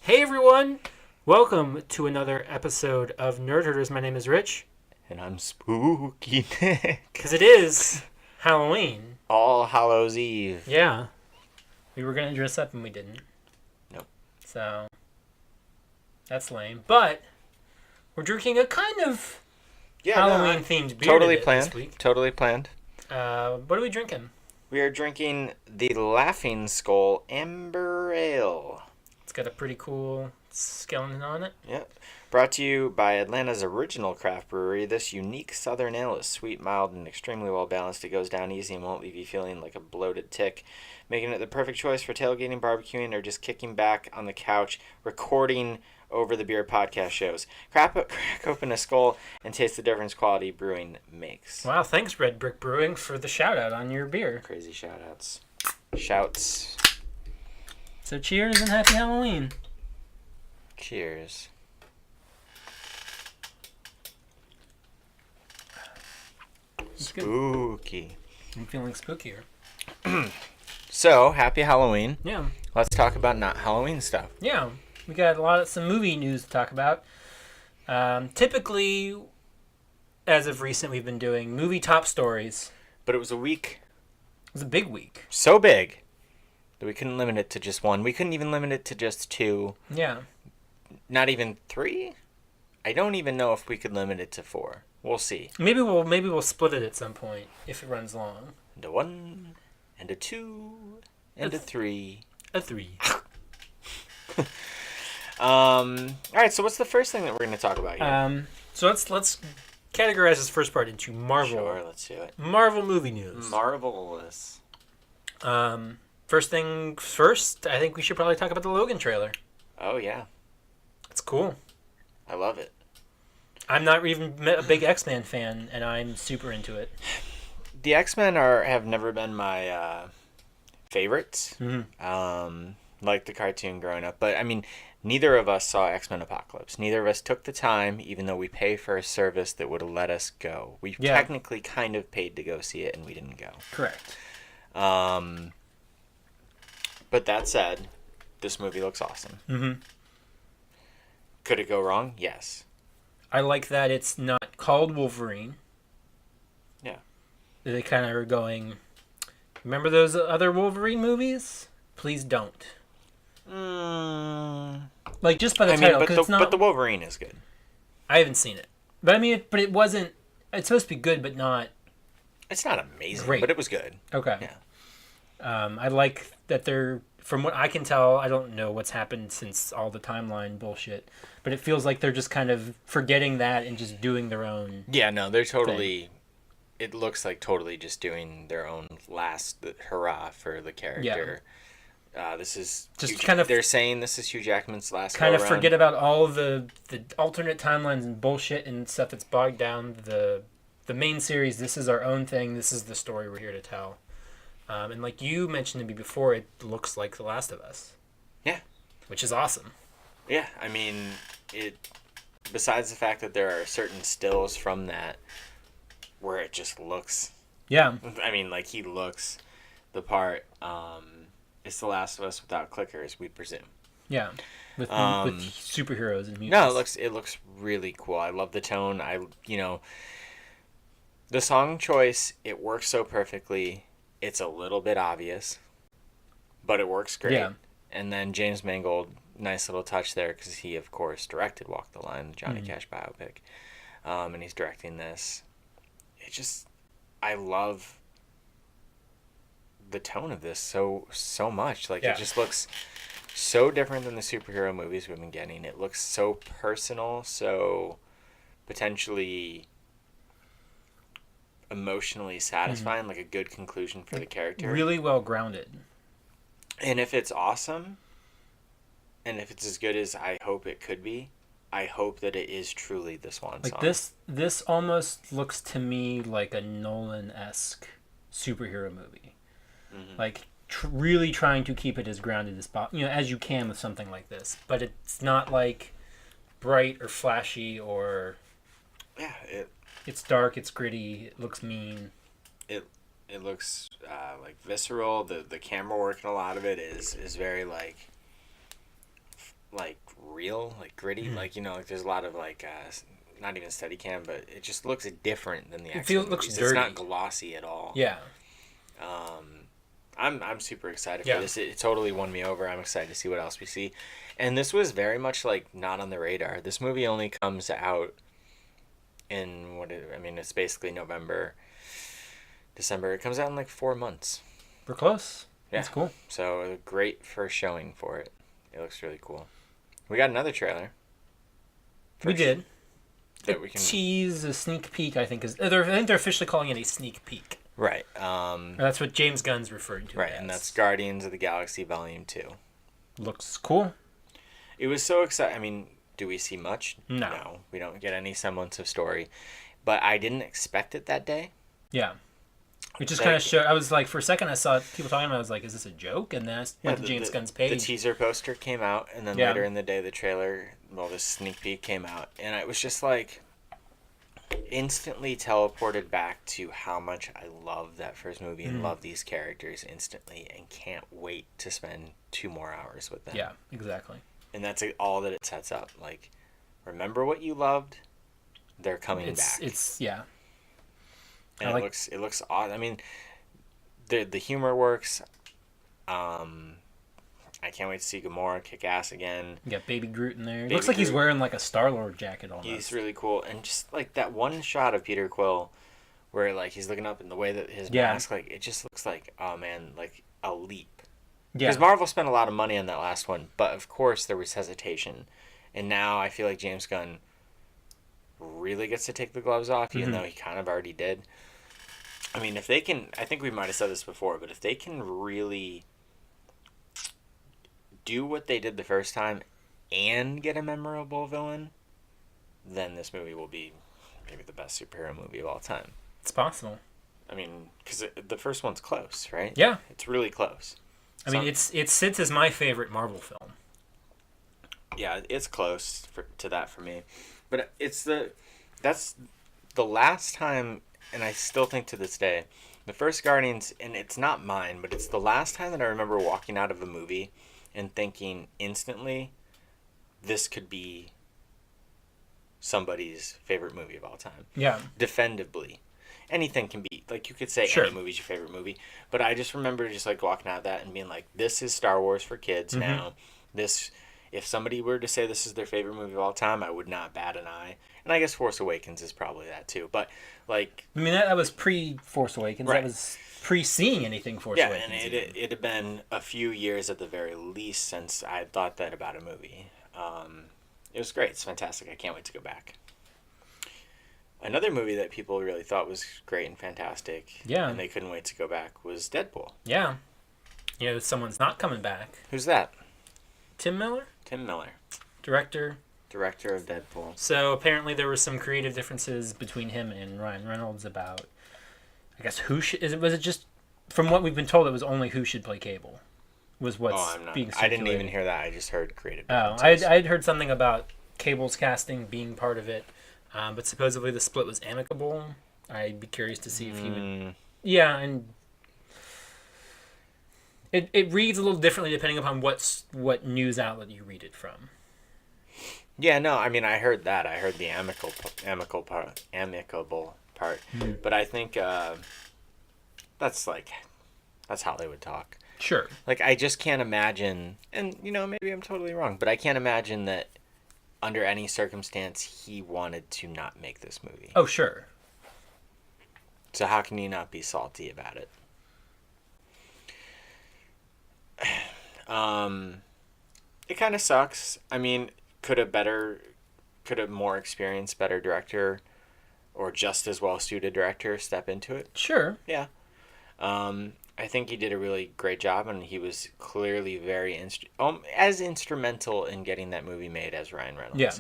Hey everyone! Welcome to another episode of Nerd Herders. My name is Rich. And I'm Spooky Nick. Because it is Halloween. All Hallows Eve. Yeah. We were going to dress up and we didn't. Nope. So, that's lame. But, we're drinking a kind of Halloween-themed beer this week. Totally planned. What are we drinking? We are drinking the Laughing Skull Amber Ale. It's got a pretty cool skeleton on it. Yep. Brought to you by Atlanta's original craft brewery. This unique southern ale is sweet, mild, and extremely well balanced. It goes down easy and won't leave you feeling like a bloated tick, making it the perfect choice for tailgating, barbecuing, or just kicking back on the couch, recording over the beer podcast shows. Crack open a skull and taste the difference quality brewing makes. Wow, thanks Red Brick Brewing for the shout-out on your beer. Crazy shout-outs. Shouts. So cheers and happy Halloween. Cheers. Spooky. I'm feeling spookier. So, happy Halloween. Yeah. Let's talk about not Halloween stuff. Yeah. We got some movie news to talk about. Typically, as of recent, we've been doing movie top stories. But it was a week. It was a big week. So big that we couldn't limit it to just one. We couldn't even limit it to just two. Yeah. Not even three? I don't even know if we could limit it to four. We'll see. Maybe we'll split it at some point if it runs long. And a one, and a two, and a three. A three. All right, so what's the first thing that we're going to talk about here? So let's categorize this first part into Marvel. Sure, let's do it. Marvel movie news. Marvelous. First thing first, I think we should probably talk about the Logan trailer. Oh, yeah. It's cool. I love it. I'm not even a big X-Men fan, and I'm super into it. The X-Men have never been my favorites. Mm-hmm. Like the cartoon growing up. But, I mean, neither of us saw X-Men Apocalypse. Neither of us took the time, even though we pay for a service that would have let us go. We technically kind of paid to go see it, and we didn't go. Correct. But that said, this movie looks awesome. Mm-hmm. Could it go wrong? Yes. I like that it's not called Wolverine. Yeah. They kind of are going, remember those other Wolverine movies? Please don't. Like, just by the title, because it's not... But the Wolverine is good. I haven't seen it. But I mean, it wasn't... It's supposed to be good, but not... It's not amazing, great. But it was good. Okay. Yeah. I like that they're... From what I can tell, I don't know what's happened since all the timeline bullshit, but it feels like they're just kind of forgetting that and just doing their own... Yeah, no, they're totally... thing. It looks like totally just doing their own last hurrah for the character. Yeah. This is... Just Hugh, kind of... They're saying this is Hugh Jackman's last kind of go-around. forget about all the alternate timelines and bullshit and stuff that's bogged down the main series. This is our own thing. This is the story we're here to tell. And like you mentioned to me before, it looks like The Last of Us. Yeah. Which is awesome. Yeah, I mean, besides the fact that there are certain stills from that where it just looks... Yeah. I mean, like, he looks the part. It's The Last of Us without clickers, we presume. Yeah. With superheroes and mutants. No, it looks really cool. I love the tone. The song choice, it works so perfectly. It's a little bit obvious, but it works great. Yeah. And then James Mangold, nice little touch there, because he, of course, directed Walk the Line, the Johnny Cash biopic. And he's directing this. I love the tone of this so much. Like, It just looks so different than the superhero movies we've been getting. It looks so personal, so potentially emotionally satisfying, like a good conclusion for the character. Really well grounded. And if it's awesome, and if it's as good as I hope it could be, I hope that it is truly the swan song. This almost looks to me like a Nolan-esque superhero movie. Mm-hmm. Like really trying to keep it as grounded as possible, as you can with something like this. But it's not like bright or flashy or... Yeah, it's dark, it's gritty, it looks mean. It looks like visceral. The camera work in a lot of it is very like real, like gritty. Like, you know, like there's a lot of like not even Steadicam, but it just looks different than the X-Men looks movies. dirty. It's not glossy at all. Yeah. I'm super excited for this. It totally won me over. I'm excited to see what else we see. And this was very much like not on the radar. This movie only comes out in it's basically November, December. It comes out in like 4 months. We're close. Yeah. That's cool. So a great first showing for it. It looks really cool. We got another trailer. We did. That we can tease, a sneak peek, I think I think they're officially calling it a sneak peek. Right. That's what James Gunn's referring to. Right, and that's Guardians of the Galaxy Volume 2. Looks cool. It was so exciting. I mean, do we see much? No. We don't get any semblance of story. But I didn't expect it that day. Yeah. It just kind of showed. I was like, for a second, I saw people talking about it. I was like, is this a joke? And then I went to James Gunn's page. The teaser poster came out, and then later in the day, the trailer, the sneak peek came out. And it was just like instantly teleported back to how much I love that first movie and love these characters instantly and can't wait to spend 2 more hours with them. Yeah, exactly. And that's all that it sets up. Like, remember what you loved? They're coming back. Yeah. And it looks odd. I mean, the humor works. I can't wait to see Gamora kick ass again. You got Baby Groot in there. It looks like he's wearing like a Star-Lord jacket almost. He's really cool. And just like that one shot of Peter Quill where like he's looking up in the way that his mask, like it just looks like, oh man, like a leap. Yeah. Because Marvel spent a lot of money on that last one, but of course there was hesitation. And now I feel like James Gunn really gets to take the gloves off, even though he kind of already did. I mean, if they can, I think we might have said this before, but if they can really do what they did the first time and get a memorable villain, then this movie will be maybe the best superhero movie of all time. It's possible. I mean, because the first one's close, right? Yeah. It's really close. I mean, it sits as my favorite Marvel film. Yeah, it's close to that for me. But that's the last time, and I still think to this day, the first Guardians, and it's not mine, but it's the last time that I remember walking out of a movie and thinking instantly, this could be somebody's favorite movie of all time. Yeah. Defendably. Anything can be, like you could say any movie's your favorite movie, but I just remember just like walking out of that and being like, this is Star Wars for kids now. If somebody were to say this is their favorite movie of all time, I would not bat an eye. And I guess Force Awakens is probably that too. But like, I mean, that was pre-Force Awakens. Right. That was pre-seeing anything Force Awakens. Yeah, and it had been a few years at the very least since I had thought that about a movie. It was great. It's fantastic. I can't wait to go back. Another movie that people really thought was great and fantastic, and they couldn't wait to go back, was Deadpool. Yeah. You know, someone's not coming back. Who's that? Tim Miller? Tim Miller. Director of Deadpool. So apparently there were some creative differences between him and Ryan Reynolds about, I guess, was it just, from what we've been told, it was only who should play Cable. Was what's being circulated. I didn't even hear that. I just heard creative differences. I'd heard something about Cable's casting being part of it, but supposedly the split was amicable. I'd be curious to see if he would... Yeah, and... It reads a little differently depending upon what news outlet you read it from. Yeah, no, I mean, I heard that. I heard the amicable part. But I think that's Hollywood talk. Sure. Like, I just can't imagine, and, you know, maybe I'm totally wrong, but I can't imagine that under any circumstance he wanted to not make this movie. Oh, sure. So how can you not be salty about it? It kind of sucks. I mean, could a more experienced, better director or just as well-suited director step into it? Sure. Yeah. I think he did a really great job, and he was clearly very as instrumental in getting that movie made as Ryan Reynolds. Yeah.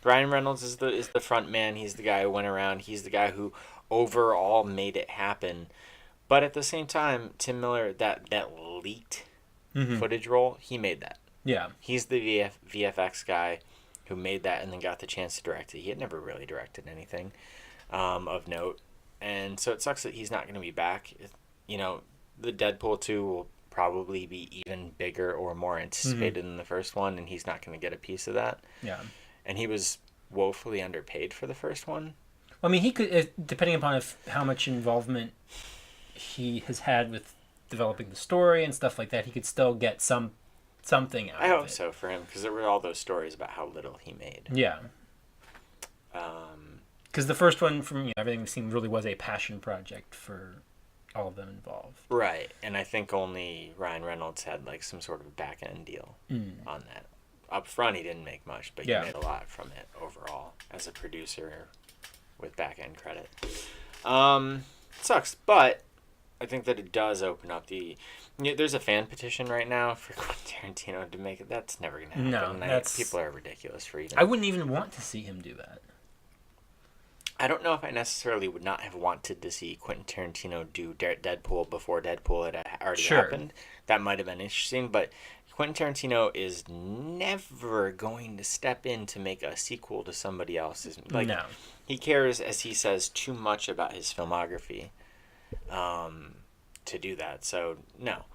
Ryan Reynolds is the front man. He's the guy who went around. He's the guy who overall made it happen. But at the same time, Tim Miller, that leaked footage roll, he made that. Yeah. He's the VFX guy who made that and then got the chance to direct it. He had never really directed anything of note. And so it sucks that he's not going to be back. You know, the Deadpool 2 will probably be even bigger or more anticipated than the first one, and he's not going to get a piece of that. Yeah. And he was woefully underpaid for the first one. Well, I mean, he could, depending upon how much involvement he has had with developing the story and stuff like that, he could still get something out of it. I hope so for him, because there were all those stories about how little he made. Yeah. Because the first one, from everything seemed really was a passion project for all of them involved. Right, and I think only Ryan Reynolds had like some sort of back end deal on that. Up front, he didn't make much, but he made a lot from it overall as a producer with back end credit. Sucks, but I think that it does open up the. There's a fan petition right now for Quentin Tarantino to make it. That's never gonna happen. No, people are ridiculous for even. I wouldn't even want to see him do that. I don't know if I necessarily would not have wanted to see Quentin Tarantino do Deadpool before Deadpool had already happened. That might have been interesting, but Quentin Tarantino is never going to step in to make a sequel to somebody else's. No. He cares, as he says, too much about his filmography to do that. So, no.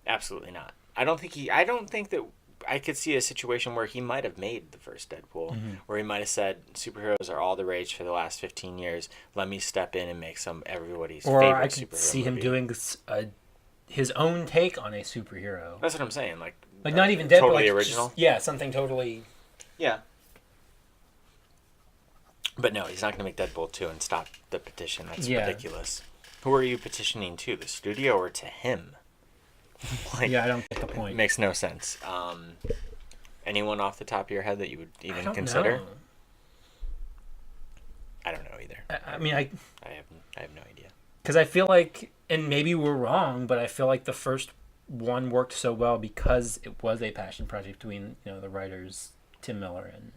Absolutely not. I don't think that I could see a situation where he might have made the first Deadpool, where he might have said, superheroes are all the rage for the last 15 years. Let me step in and make everybody's favorite superhero movie. Or I could see him doing his own take on a superhero. That's what I'm saying. Like not even Deadpool. Totally original? Something totally... Yeah. But no, he's not going to make Deadpool 2 and stop the petition. That's ridiculous. Who are you petitioning to? The studio or to him? I don't get the point. It makes no sense. Anyone off the top of your head that you would even consider? Know. I don't know either. I have no idea. Because I feel like, and maybe we're wrong, but I feel like the first one worked so well because it was a passion project between the writers Tim Miller and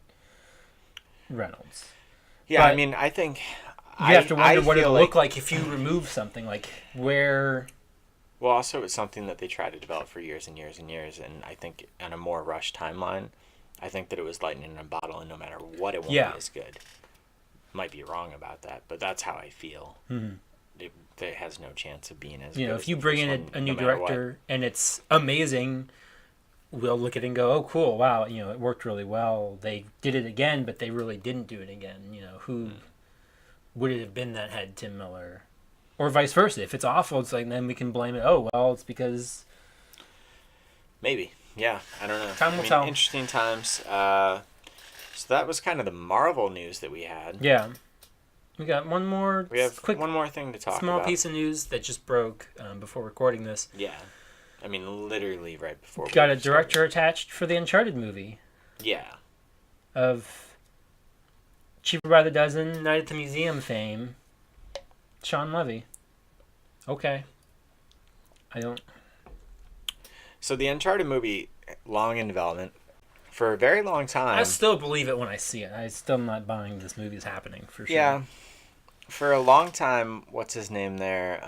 Reynolds. Yeah, but I think you have to wonder what it'll look like if you remove something like where. Well, also it's something that they tried to develop for years and years and years, and I think on a more rushed timeline, I think that it was lightning in a bottle, and no matter what, it won't be as good. Might be wrong about that, but that's how I feel. It has no chance of being as good. If you bring in a new director and it's amazing, we'll look at it and go, "Oh, cool! Wow, it worked really well." They did it again, but they really didn't do it again. Who would it have been that had Tim Miller? Or vice versa. If it's awful, it's like then we can blame it. Oh, well, it's because... Maybe. Yeah, I don't know. Time will tell. Interesting times. So that was kind of the Marvel news that we had. Yeah. We got one more... We have one more thing to talk about. Small piece of news that just broke before recording this. Yeah. Literally right before. We got a director attached for the Uncharted movie. Yeah. Of Cheaper by the Dozen, Night at the Museum fame. Sean Levy. Okay. I don't... So the Uncharted movie, long in development, for a very long time... I still believe it when I see it. I still am not buying this movie is happening, for sure. Yeah. For a long time, what's his name there?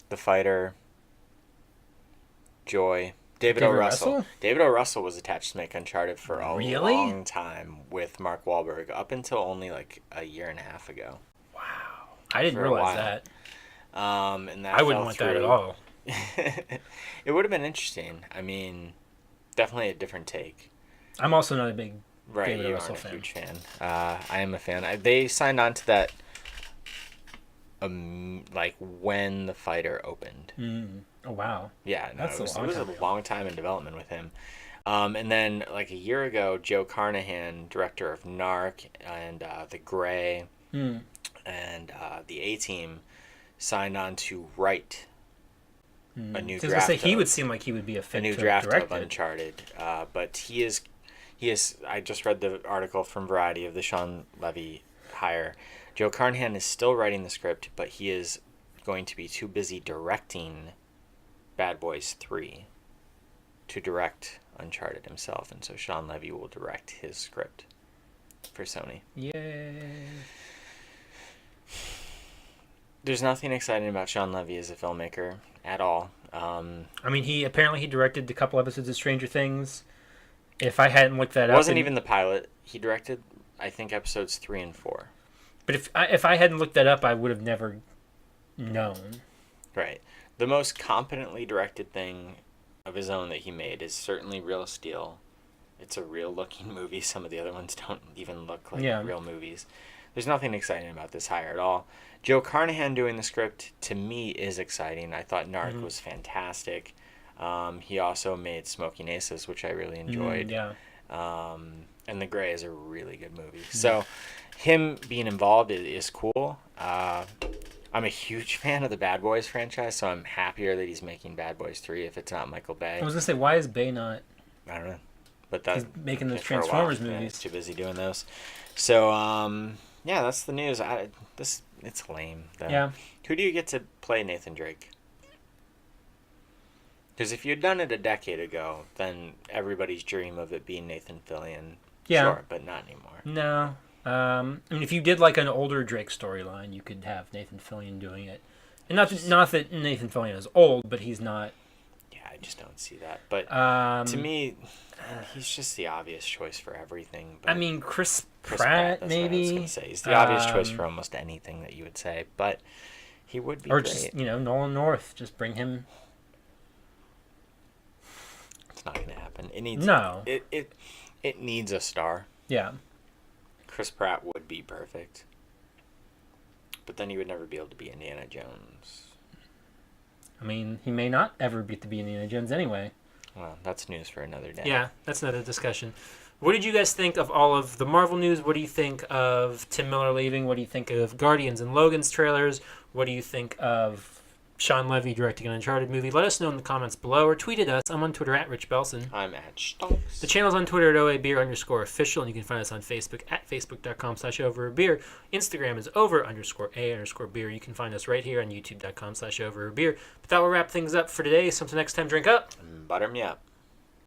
The fighter. Joy. David O. Russell. David O. Russell was attached to make Uncharted for a long time with Mark Wahlberg, up until only like a year and a half ago. Wow. I didn't realize that. And that I wouldn't want that at all. It would have been interesting. Definitely a different take. I'm also not a big David O. You Russell aren't fan. A huge fan. I am a fan. They signed on to that when the fighter opened. Oh, wow. Yeah, no, it was a long time in development with him. And then, like a year ago, Joe Carnahan, director of Narc and The Grey and The A-Team, signed on to write a new draft. He would seem like he would be a fit a new to draft direct of Uncharted. But he is. I just read the article from Variety of the Sean Levy hire. Joe Carnahan is still writing the script, but he is going to be too busy directing Bad Boys 3 to direct Uncharted himself, and so Sean Levy will direct his script for Sony. Yay. There's nothing exciting about Sean Levy as a filmmaker at all. He directed a couple episodes of Stranger Things. If I hadn't looked that up... It wasn't even the pilot. He directed, I think, episodes 3 and 4. But if I hadn't looked that up, I would have never known. Right. The most competently directed thing of his own that he made is certainly Real Steel. It's a real looking movie. Some of the other ones don't even look like Yeah. real movies. There's nothing exciting about this hire at all. Joe Carnahan doing the script, to me, is exciting. I thought Narc was fantastic. He also made Smoking Aces, which I really enjoyed. Yeah. And The Grey is a really good movie. So him being involved is cool. I'm a huge fan of the Bad Boys franchise, so I'm happier that he's making Bad Boys 3 if it's not Michael Bay. I was gonna say, why is Bay not? I don't know. But that, He's making those for a while, Transformers yeah, movies. he's too busy doing those. So, yeah, that's the news. It's lame, though. Yeah. Who do you get to play Nathan Drake? Because if you'd done it a decade ago, then everybody's dream of it being Nathan Fillion. Yeah. Sure, but not anymore. No. I mean, if you did like an older Drake storyline, you could have Nathan Fillion doing it. And not that Nathan Fillion is old, but he's not. Yeah, I just don't see that. But to me, he's just the obvious choice for everything. But I mean, Chris Pratt, Pratt that's what I was maybe. gonna say. He's the obvious choice for almost anything that you would say. But he would be Or great. just, Nolan North. Just bring him. It's not going to happen. It needs No. It needs a star. Yeah. Chris Pratt would be perfect. But then he would never be able to be Indiana Jones. I mean, he may not ever be to be Indiana Jones anyway. Well, that's news for another day. Yeah, that's another discussion. What did you guys think of all of the Marvel news? What do you think of Tim Miller leaving? What do you think of Guardians and Logan's trailers? What do you think of Sean Levy directing an Uncharted movie? Let us know in the comments below or tweet at us. I'm on Twitter at Rich Belson. I'm at Stonks. The channel's on Twitter at OABeer_official, and you can find us on Facebook at facebook.com/overabeer. Instagram is over_a_beer. You can find us right here on youtube.com/overabeer. But that will wrap things up for today. So until next time, drink up. Butter me up.